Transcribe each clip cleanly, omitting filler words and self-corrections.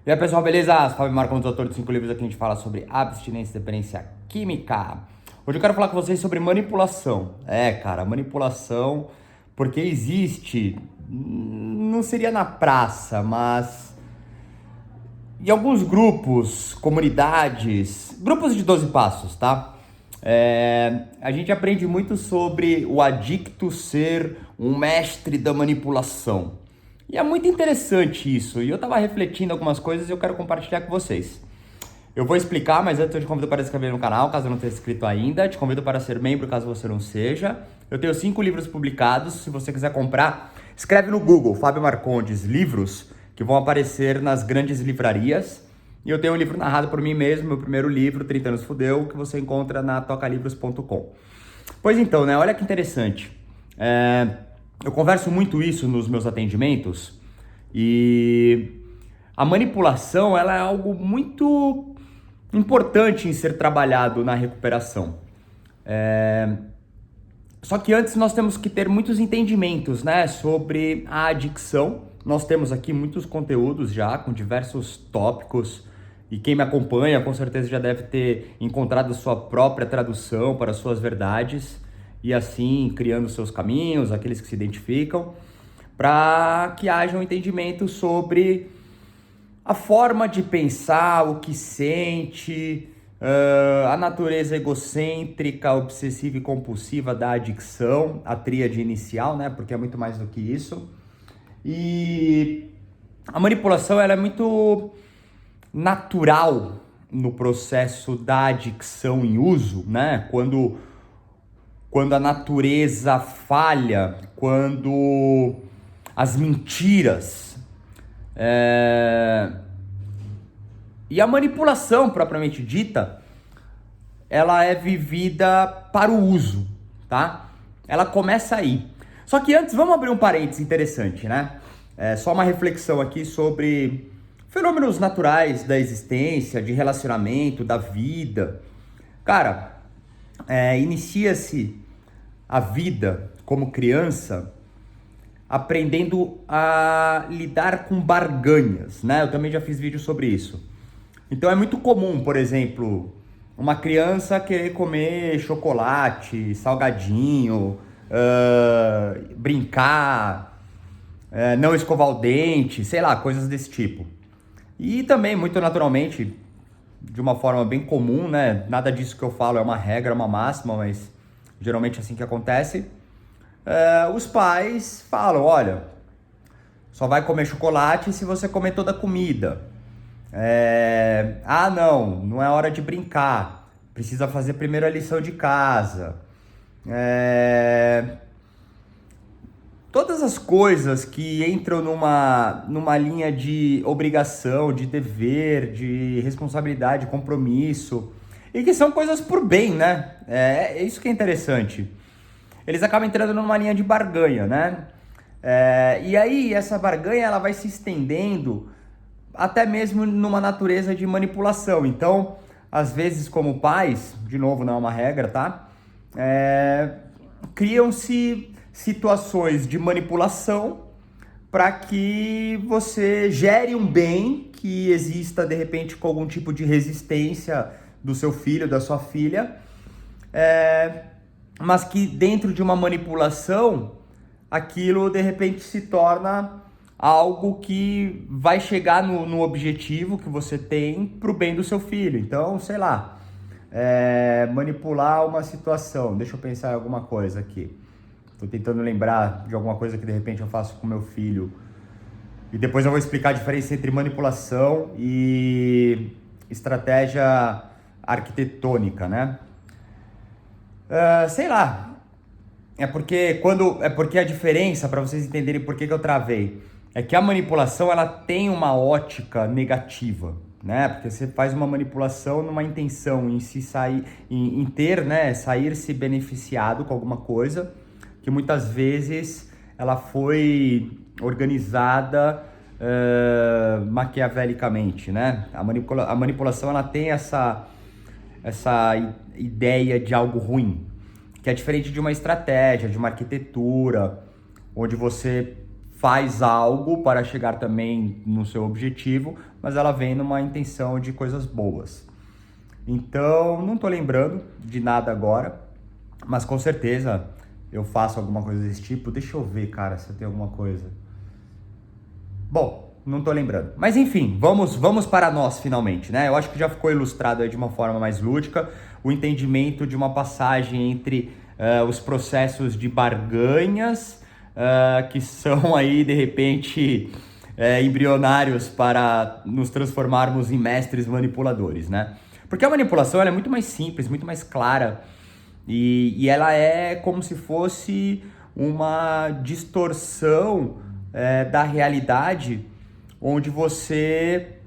E aí pessoal, beleza? Fábio Marcon, autor de 5 livros, aqui a gente fala sobre abstinência e dependência química. Hoje eu quero falar com vocês sobre manipulação. Cara, manipulação, porque existe, não seria na praça, mas em alguns grupos, comunidades, grupos de 12 passos, tá? A gente aprende muito sobre o adicto ser um mestre da manipulação. E é muito interessante isso, e eu tava refletindo algumas coisas e eu quero compartilhar com vocês. Eu vou explicar, mas antes eu te convido para se inscrever no canal, caso não tenha inscrito ainda. Te convido para ser membro, caso você não seja. Eu tenho 5 livros publicados, se você quiser comprar, escreve no Google, Fábio Marcondes, livros, que vão aparecer nas grandes livrarias. E eu tenho um livro narrado por mim mesmo, meu primeiro livro, 30 anos fudeu, que você encontra na tocalivros.com. Pois então, né, olha que interessante. Eu converso muito isso nos meus atendimentos e a manipulação ela é algo muito importante em ser trabalhado na recuperação. Só que antes nós temos que ter muitos entendimentos, né, sobre a adicção. Nós temos aqui muitos conteúdos já com diversos tópicos e quem me acompanha com certeza já deve ter encontrado sua própria tradução para suas verdades e assim criando seus caminhos, aqueles que se identificam, para que haja um entendimento sobre a forma de pensar, o que sente, a natureza egocêntrica, obsessiva e compulsiva da adicção, a tríade inicial, né? Porque é muito mais do que isso. E a manipulação ela é muito natural no processo da adicção em uso, né? Quando a natureza falha, quando as mentiras e a manipulação propriamente dita, ela é vivida para o uso, tá? Ela começa aí. Só que antes, vamos abrir um parênteses interessante, né? Só uma reflexão aqui sobre fenômenos naturais da existência, de relacionamento, da vida. Cara, inicia-se a vida como criança aprendendo a lidar com barganhas, né? Eu também já fiz vídeo sobre isso. Então é muito comum, por exemplo, uma criança querer comer chocolate, salgadinho, brincar, não escovar o dente, sei lá, coisas desse tipo. E também, muito naturalmente, de uma forma bem comum, né? Nada disso que eu falo é uma regra, uma máxima, mas geralmente é assim que acontece. Os pais falam, olha, só vai comer chocolate se você comer toda a comida. Não é hora de brincar, precisa fazer primeiro a lição de casa. Todas as coisas que entram numa linha de obrigação, de dever, de responsabilidade, compromisso, e que são coisas por bem, né? É isso que é interessante. Eles acabam entrando numa linha de barganha, né? E aí essa barganha ela vai se estendendo até mesmo numa natureza de manipulação. Então, às vezes como pais, de novo não é uma regra, tá? Criam-se situações de manipulação para que você gere um bem que exista de repente com algum tipo de resistência do seu filho, da sua filha, mas que dentro de uma manipulação aquilo de repente se torna algo que vai chegar no objetivo que você tem para o bem do seu filho. Então, sei lá, manipular uma situação. Deixa eu pensar em alguma coisa aqui. Estou tentando lembrar de alguma coisa que de repente eu faço com meu filho. E depois eu vou explicar a diferença entre manipulação e estratégia arquitetônica, né? Sei lá. É porque a diferença, para vocês entenderem por que eu travei, é que a manipulação ela tem uma ótica negativa, né? Porque você faz uma manipulação numa intenção em se sair, em ter, né, sair se beneficiado com alguma coisa, que muitas vezes ela foi organizada maquiavelicamente, né? A manipulação ela tem essa ideia de algo ruim, que é diferente de uma estratégia, de uma arquitetura, onde você faz algo para chegar também no seu objetivo, mas ela vem numa intenção de coisas boas. Então, não tô lembrando de nada agora, mas com certeza eu faço alguma coisa desse tipo. Deixa eu ver, cara, se eu tenho alguma coisa. Bom, não tô lembrando. Mas enfim, vamos para nós finalmente, né? Eu acho que já ficou ilustrado aí de uma forma mais lúdica o entendimento de uma passagem entre os processos de barganhas, que são aí, de repente, embrionários para nos transformarmos em mestres manipuladores, né? Porque a manipulação ela é muito mais simples, muito mais clara, e ela é como se fosse uma distorção da realidade, onde você,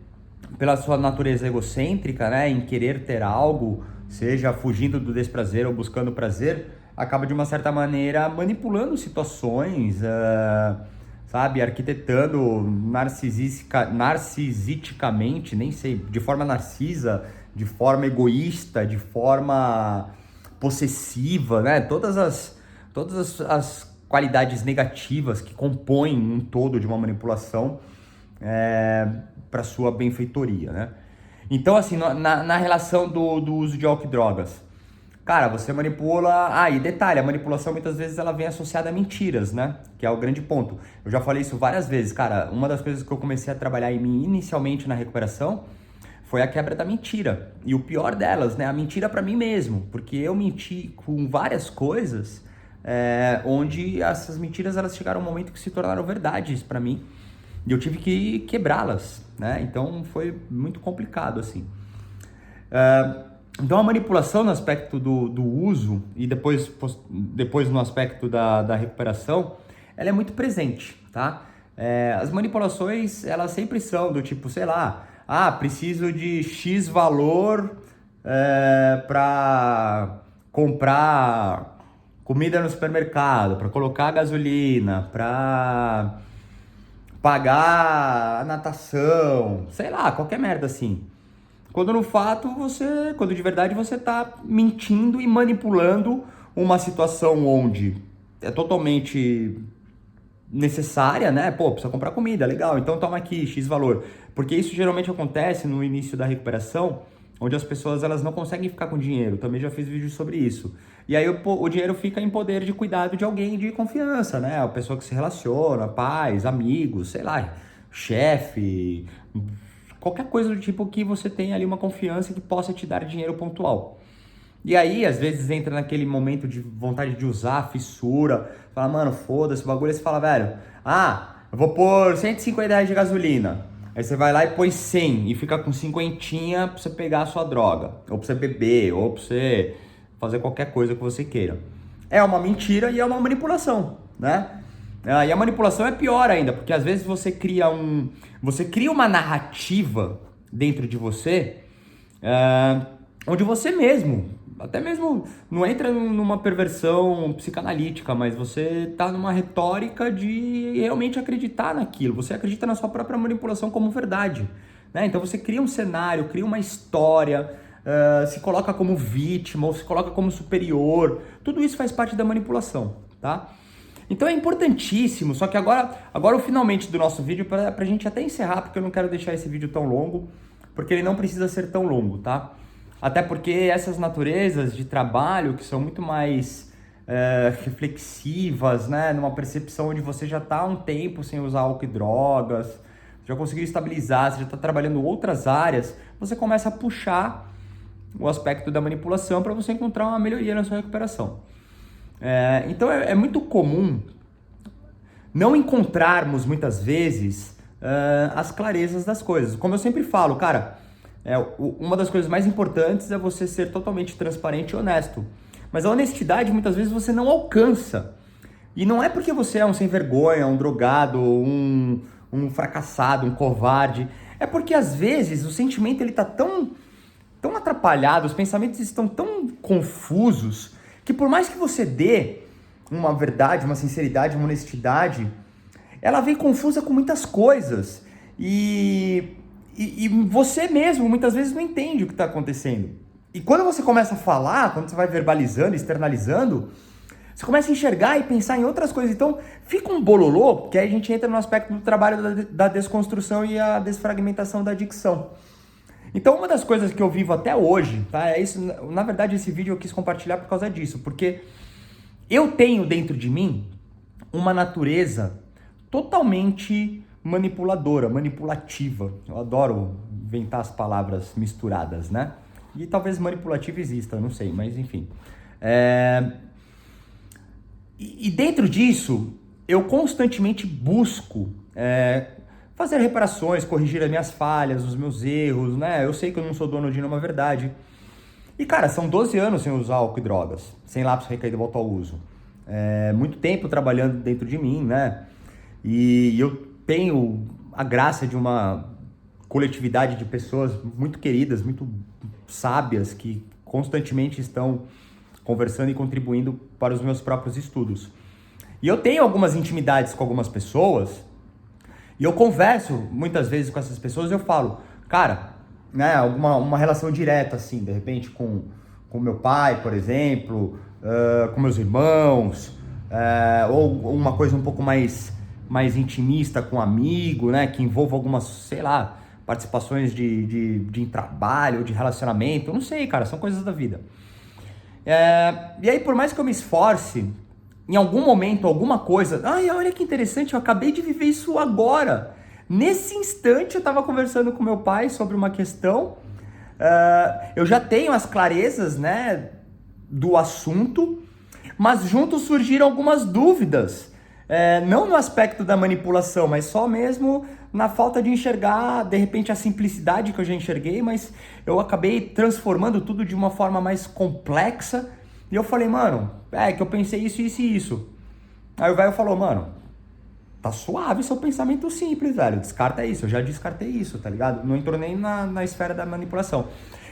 pela sua natureza egocêntrica, né, em querer ter algo, seja fugindo do desprazer ou buscando prazer, acaba de uma certa maneira manipulando situações, sabe, arquitetando narcisisticamente, nem sei, de forma narcisa, de forma egoísta, de forma possessiva, né? Todas as qualidades negativas que compõem um todo de uma manipulação para sua benfeitoria, né? Então, assim, na relação do uso de álcool e drogas, cara, você manipula... e detalhe, a manipulação muitas vezes ela vem associada a mentiras, né? Que é o grande ponto. Eu já falei isso várias vezes, cara. Uma das coisas que eu comecei a trabalhar em mim inicialmente na recuperação foi a quebra da mentira. E o pior delas, né? A mentira para mim mesmo. Porque eu menti com várias coisas, onde essas mentiras elas chegaram a um momento que se tornaram verdades para mim. E eu tive que quebrá-las, né? Então foi muito complicado, assim. Então a manipulação no aspecto do uso e depois no aspecto da recuperação, ela é muito presente, tá? As manipulações, elas sempre são do tipo, sei lá, preciso de X valor para comprar comida no supermercado, para colocar gasolina, para pagar a natação, sei lá, qualquer merda assim. Quando no fato quando de verdade você tá mentindo e manipulando uma situação onde é totalmente necessária, né? Pô, precisa comprar comida, legal, então toma aqui X valor. Porque isso geralmente acontece no início da recuperação, onde as pessoas elas não conseguem ficar com dinheiro. Também já fiz vídeo sobre isso. E aí o dinheiro fica em poder de cuidado de alguém de confiança, né? A pessoa que se relaciona, pais, amigos, sei lá, chefe, qualquer coisa do tipo que você tenha ali uma confiança que possa te dar dinheiro pontual. E aí, às vezes, entra naquele momento de vontade de usar, fissura, fala, mano, foda-se o bagulho, aí você fala, velho, eu vou pôr R$150 de gasolina. Aí você vai lá e põe 100 e fica com 50 pra você pegar a sua droga, ou pra você beber, ou pra você fazer qualquer coisa que você queira. É uma mentira e é uma manipulação, né? E a manipulação é pior ainda, porque às vezes você cria uma narrativa dentro de você, onde você mesmo, até mesmo não entra numa perversão psicanalítica, mas você tá numa retórica de realmente acreditar naquilo, você acredita na sua própria manipulação como verdade, né? Então você cria um cenário, cria uma história, se coloca como vítima ou se coloca como superior, tudo isso faz parte da manipulação, tá? Então é importantíssimo, só que agora o finalmente do nosso vídeo, pra gente até encerrar, porque eu não quero deixar esse vídeo tão longo, porque ele não precisa ser tão longo, tá? Até porque essas naturezas de trabalho que são muito mais reflexivas, né? Numa percepção onde você já está há um tempo sem usar álcool e drogas, já conseguiu estabilizar, você já está trabalhando outras áreas, você começa a puxar o aspecto da manipulação para você encontrar uma melhoria na sua recuperação. Então é muito comum não encontrarmos muitas vezes as clarezas das coisas. Como eu sempre falo, cara, uma das coisas mais importantes é você ser totalmente transparente e honesto. Mas a honestidade muitas vezes você não alcança. E não é porque você é um sem vergonha, um drogado, um fracassado, um covarde. É porque às vezes o sentimento ele tá tão atrapalhado, os pensamentos estão tão confusos, que por mais que você dê uma verdade, uma sinceridade, uma honestidade, ela vem confusa com muitas coisas. E você mesmo muitas vezes não entende o que está acontecendo. E quando você começa a falar, quando você vai verbalizando, externalizando, Você começa a enxergar e pensar em outras coisas. Então, fica um bololô, que aí a gente entra no aspecto do trabalho da desconstrução e a desfragmentação da dicção. Então, uma das coisas que eu vivo até hoje, tá? É isso, na verdade, esse vídeo eu quis compartilhar por causa disso, porque eu tenho dentro de mim uma natureza totalmente manipuladora, manipulativa. Eu adoro inventar as palavras misturadas, né? E talvez manipulativa exista, não sei, mas enfim. E dentro disso, eu constantemente busco fazer reparações, corrigir as minhas falhas, os meus erros, né? Eu sei que eu não sou dono de nenhuma verdade. E, cara, são 12 anos sem usar álcool e drogas, sem lápis recaído de volta ao uso. Muito tempo trabalhando dentro de mim, né? E eu tenho a graça de uma coletividade de pessoas muito queridas, muito sábias, que constantemente estão conversando e contribuindo para os meus próprios estudos. E eu tenho algumas intimidades com algumas pessoas, e eu converso muitas vezes com essas pessoas e eu falo, cara, né, uma relação direta, assim, de repente com meu pai, por exemplo, com meus irmãos, ou uma coisa um pouco mais intimista com um amigo, né, que envolva algumas, sei lá, participações de trabalho, de relacionamento, eu não sei, cara, são coisas da vida. E aí, por mais que eu me esforce, em algum momento, alguma coisa... Ai, olha que interessante, eu acabei de viver isso agora. Nesse instante, eu estava conversando com meu pai sobre uma questão. Eu já tenho as clarezas, né, do assunto, mas juntos surgiram algumas dúvidas. Não no aspecto da manipulação, mas só mesmo na falta de enxergar, de repente, a simplicidade que eu já enxerguei, mas eu acabei transformando tudo de uma forma mais complexa. E eu falei, mano, que eu pensei isso, isso e isso. Aí o velho falou, mano, tá suave seu pensamento simples, velho, descarta isso, eu já descartei isso, tá ligado? Não entrou nem na esfera da manipulação.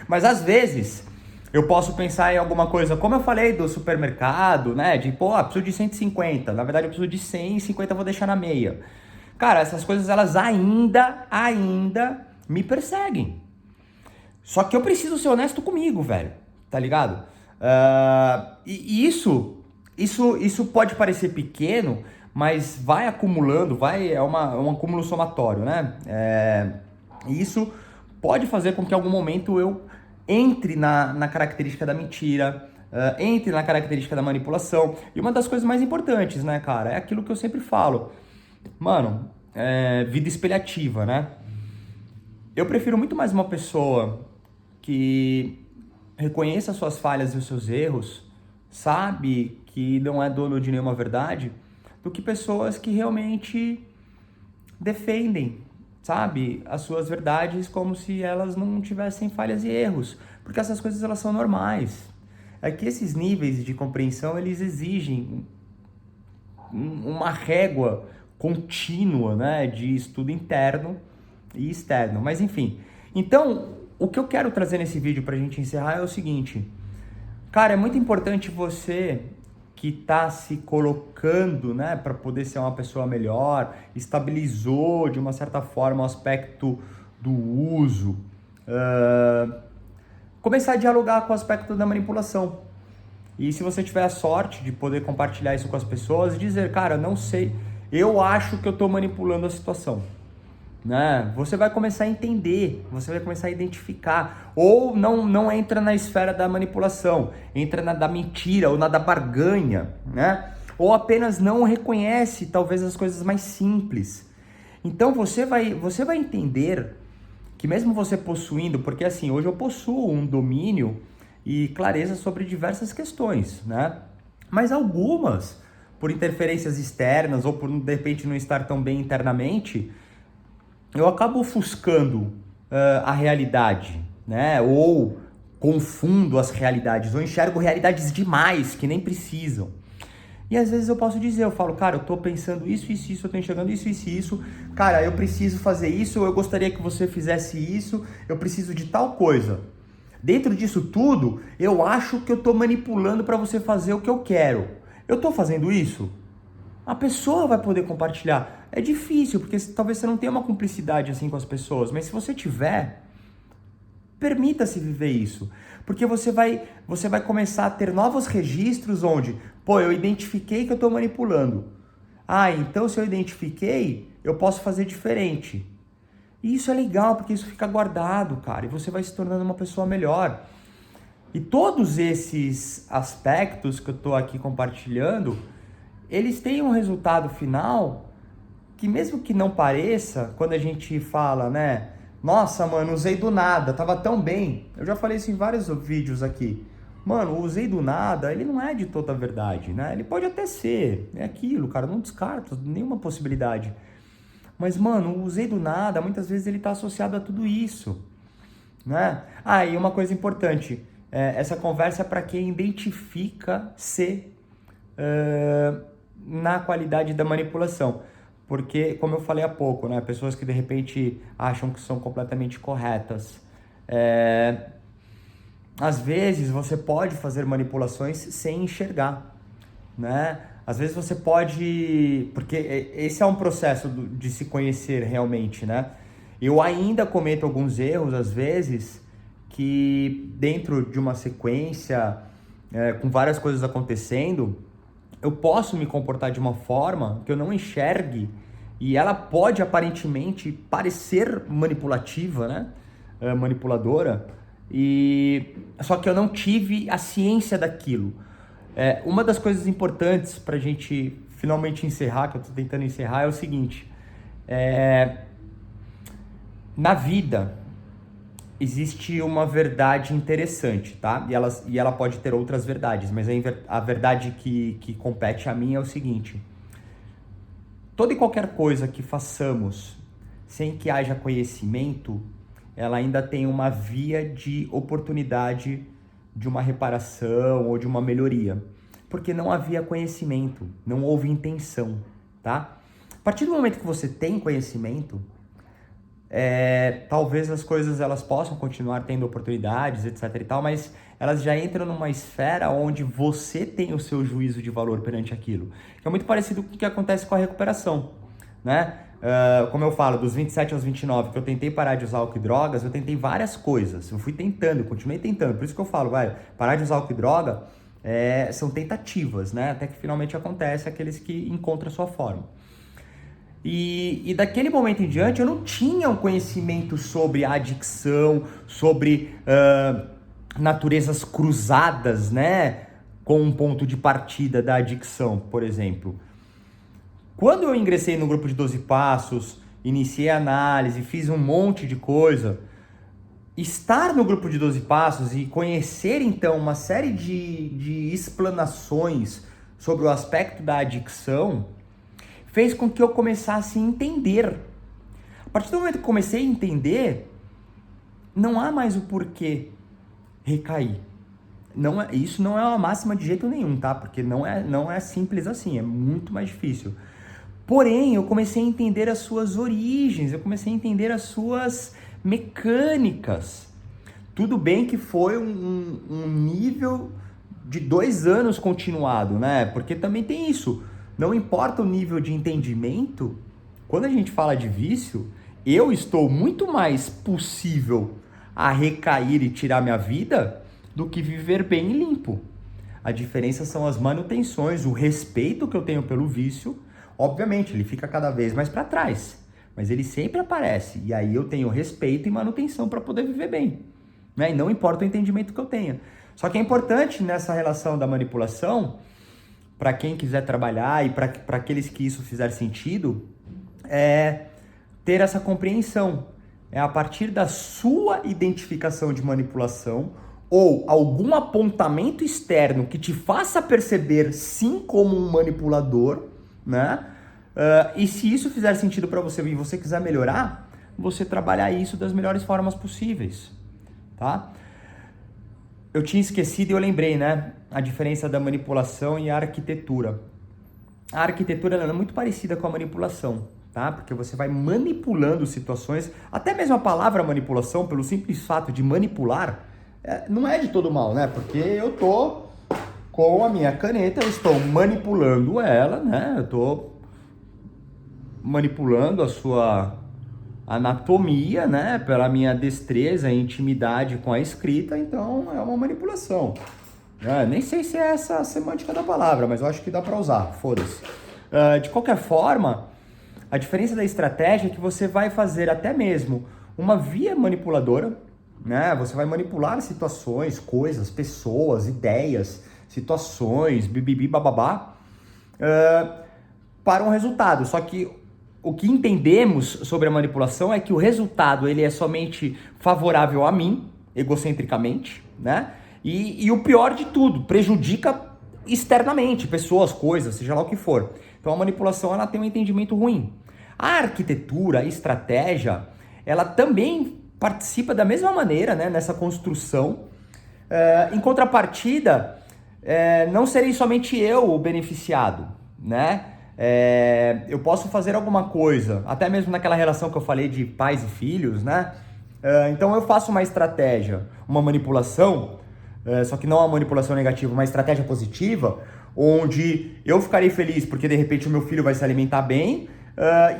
Mas às vezes eu posso pensar em alguma coisa, como eu falei do supermercado, né, de, preciso de 150, na verdade eu preciso de 100 e 50 eu vou deixar na meia. Cara, essas coisas elas ainda me perseguem. Só que eu preciso ser honesto comigo, velho, tá ligado? E isso pode parecer pequeno, mas vai acumulando, é um acúmulo somatório, né? E isso pode fazer com que em algum momento eu entre na característica da mentira, entre na característica da manipulação. E uma das coisas mais importantes, né, cara, é aquilo que eu sempre falo. Mano, vida espelhativa, né? Eu prefiro muito mais uma pessoa que reconheça suas falhas e os seus erros, sabe que não é dono de nenhuma verdade, do que pessoas que realmente defendem, sabe, as suas verdades como se elas não tivessem falhas e erros, porque essas coisas elas são normais. É que esses níveis de compreensão, eles exigem uma régua contínua, né, de estudo interno e externo, mas enfim. Então, o que eu quero trazer nesse vídeo pra gente encerrar é o seguinte, cara, é muito importante você que está se colocando, né, para poder ser uma pessoa melhor, estabilizou de uma certa forma o aspecto do uso, começar a dialogar com o aspecto da manipulação. E se você tiver a sorte de poder compartilhar isso com as pessoas, dizer, cara, não sei, eu acho que eu estou manipulando a situação. Né? Você vai começar a entender, você vai começar a identificar, ou não entra na esfera da manipulação, entra na da mentira ou na da barganha, né? Ou apenas não reconhece talvez as coisas mais simples. Então você vai entender que mesmo você possuindo, porque assim, hoje eu possuo um domínio e clareza sobre diversas questões, né? Mas algumas, por interferências externas ou por de repente não estar tão bem internamente, eu acabo ofuscando a realidade, né? Ou confundo as realidades, ou enxergo realidades demais que nem precisam. E às vezes eu posso dizer, eu falo, cara, eu tô pensando isso, isso, isso, eu tô enxergando isso, isso, isso. Cara, eu preciso fazer isso, eu gostaria que você fizesse isso, eu preciso de tal coisa. Dentro disso tudo, eu acho que eu tô manipulando para você fazer o que eu quero. Eu tô fazendo isso? A pessoa vai poder compartilhar. É difícil, porque talvez você não tenha uma cumplicidade assim com as pessoas, mas se você tiver, Permita-se viver isso, porque você vai começar a ter novos registros onde, pô, eu identifiquei que eu estou manipulando. Ah, então se eu identifiquei, eu posso fazer diferente. E isso é legal, porque isso fica guardado, cara, e você vai se tornando uma pessoa melhor. E todos esses aspectos que eu estou aqui compartilhando, eles têm um resultado final que, mesmo que não pareça, quando a gente fala, né? Nossa, mano, usei do nada, tava tão bem. Eu já falei isso em vários vídeos aqui. Mano, usei do nada, ele não é de toda a verdade, né? Ele pode até ser, é aquilo, cara, não descarta nenhuma possibilidade. Mas, mano, o usei do nada, muitas vezes ele tá associado a tudo isso, né? Ah, e uma coisa importante, essa conversa é para quem identifica-se na qualidade da manipulação. Porque, como eu falei há pouco, né, pessoas que de repente acham que são completamente corretas. Às vezes você pode fazer manipulações sem enxergar, né? Às vezes você pode... Porque esse é um processo de se conhecer realmente, né? Eu ainda cometo alguns erros, às vezes, que dentro de uma sequência, com várias coisas acontecendo, eu posso me comportar de uma forma que eu não enxergue e ela pode aparentemente parecer manipulativa, né? Manipuladora, e só que eu não tive a ciência daquilo. Uma das coisas importantes para a gente finalmente encerrar, que eu estou tentando encerrar, é o seguinte: na vida existe uma verdade interessante, tá? E ela pode ter outras verdades, mas a verdade que compete a mim é o seguinte: toda e qualquer coisa que façamos sem que haja conhecimento, ela ainda tem uma via de oportunidade de uma reparação ou de uma melhoria, porque não havia conhecimento, não houve intenção, tá? A partir do momento que você tem conhecimento, talvez as coisas elas possam continuar tendo oportunidades, etc e tal, mas elas já entram numa esfera onde você tem o seu juízo de valor perante aquilo, que é muito parecido com o que acontece com a recuperação, né? Como eu falo, dos 27 aos 29, que eu tentei parar de usar álcool e drogas, eu tentei várias coisas, eu fui tentando, continuei tentando, por isso que eu falo, parar de usar álcool e droga são tentativas, né? Até que finalmente acontece aqueles que encontram a sua forma. E daquele momento em diante eu não tinha um conhecimento sobre a adicção, sobre naturezas cruzadas, né? Com um ponto de partida da adicção, por exemplo. Quando eu ingressei no grupo de 12 passos, iniciei a análise, fiz um monte de coisa, estar no grupo de 12 passos e conhecer então uma série de explanações sobre o aspecto da adicção fez com que eu começasse a entender. A partir do momento que comecei a entender, não há mais o porquê recair. Isso não é uma máxima de jeito nenhum, tá? Porque não é simples assim, é muito mais difícil. Porém, eu comecei a entender as suas origens, eu comecei a entender as suas mecânicas. Tudo bem que foi um nível de 2 anos continuado, né? Porque também tem isso. Não importa o nível de entendimento, quando a gente fala de vício, eu estou muito mais possível a recair e tirar minha vida do que viver bem e limpo. A diferença são as manutenções, o respeito que eu tenho pelo vício. Obviamente, ele fica cada vez mais para trás, mas ele sempre aparece. E aí eu tenho respeito e manutenção para poder viver bem, né? E não importa o entendimento que eu tenha. Só que é importante nessa relação da manipulação, para quem quiser trabalhar e para aqueles que isso fizer sentido, ter essa compreensão. É a partir da sua identificação de manipulação ou algum apontamento externo que te faça perceber sim como um manipulador, né? E se isso fizer sentido para você e você quiser melhorar, você trabalhar isso das melhores formas possíveis, tá? Eu tinha esquecido e eu lembrei, né? A diferença da manipulação e a arquitetura. A arquitetura ela é muito parecida com a manipulação, tá? Porque você vai manipulando situações, até mesmo a palavra manipulação, pelo simples fato de manipular, não é de todo mal, né? Porque eu tô com a minha caneta, eu estou manipulando ela, né? Eu tô manipulando a sua anatomia, né? Pela minha destreza e intimidade com a escrita, então é uma manipulação. Nem sei se é essa a semântica da palavra, mas eu acho que dá para usar, foda-se. De qualquer forma, a diferença da estratégia é que você vai fazer até mesmo uma via manipuladora, né? Você vai manipular situações, coisas, pessoas, ideias, situações, bibibi, bababá, para um resultado. Só que o que entendemos sobre a manipulação é que o resultado ele é somente favorável a mim, egocentricamente, né? E o pior de tudo, prejudica externamente, pessoas, coisas, seja lá o que for. Então a manipulação ela tem um entendimento ruim. A arquitetura, a estratégia, ela também participa da mesma maneira, né, nessa construção. Em contrapartida, não serei somente eu o beneficiado, né? Eu posso fazer alguma coisa, até mesmo naquela relação que eu falei de pais e filhos, né? Então eu faço uma estratégia, uma manipulação, só que não uma manipulação negativa, uma estratégia positiva, onde eu ficarei feliz porque de repente o meu filho vai se alimentar bem,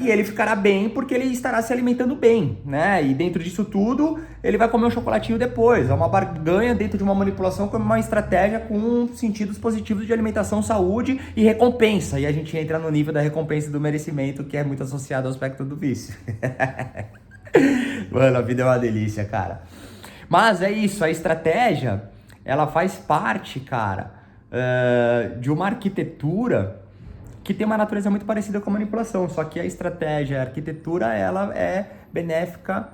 e ele ficará bem porque ele estará se alimentando bem, né? E dentro disso tudo, ele vai comer um chocolatinho depois. É uma barganha dentro de uma manipulação com uma estratégia com sentidos positivos de alimentação, saúde e recompensa. E a gente entra no nível da recompensa e do merecimento, que é muito associado ao aspecto do vício. Mano, a vida é uma delícia, cara. Mas é isso, a estratégia, ela faz parte, cara, de uma arquitetura que tem uma natureza muito parecida com a manipulação, só que a estratégia, a arquitetura, ela é benéfica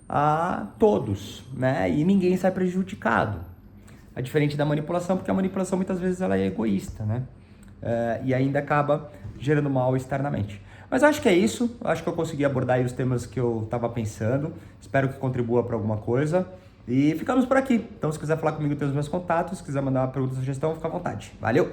a todos, né? E ninguém sai prejudicado. É diferente da manipulação, porque a manipulação muitas vezes ela é egoísta, né? E ainda acaba gerando mal externamente. Mas acho que é isso, acho que eu consegui abordar aí os temas que eu estava pensando, espero que contribua para alguma coisa. E ficamos por aqui. Então, se quiser falar comigo, tem os meus contatos. Se quiser mandar uma pergunta ou sugestão, fica à vontade. Valeu!